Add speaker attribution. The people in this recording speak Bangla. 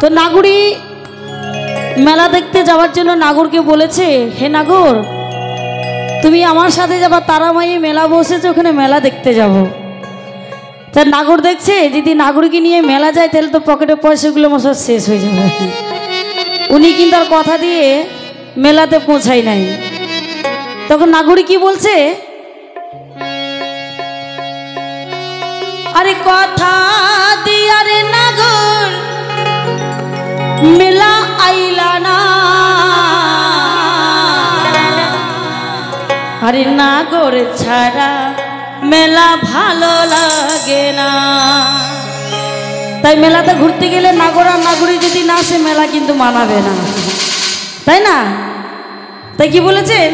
Speaker 1: তো নাগরী মেলা দেখতে যাওয়ার জন্য নাগরকে বলেছে, হে নাগর, তুমি আমার সাথে যাবা, তারামাই মেলা বসেছে, ওখানে মেলা দেখতে যাব। তা নাগর দেখছে যদি নাগরকে নিয়ে মেলা যায় তাহলে তো পকেটে পয়সাগুলো আমার সব শেষ হয়ে যাবে। উনি কিন্তু আর কথা দিয়ে মেলাতে পৌঁছাই নাই। তখন নাগরী কি বলছে, আরে কথা দিয়া রে নাগর মেলা আইলা না, আরে নাগর ছাড়া মেলা ভালো লাগে না। তাই মেলাতে ঘুরতে গেলে নাগর আর নাগরী যদি না আসে মেলা কিন্তু মানাবে না, তাই না? তাই কি বলেছেন,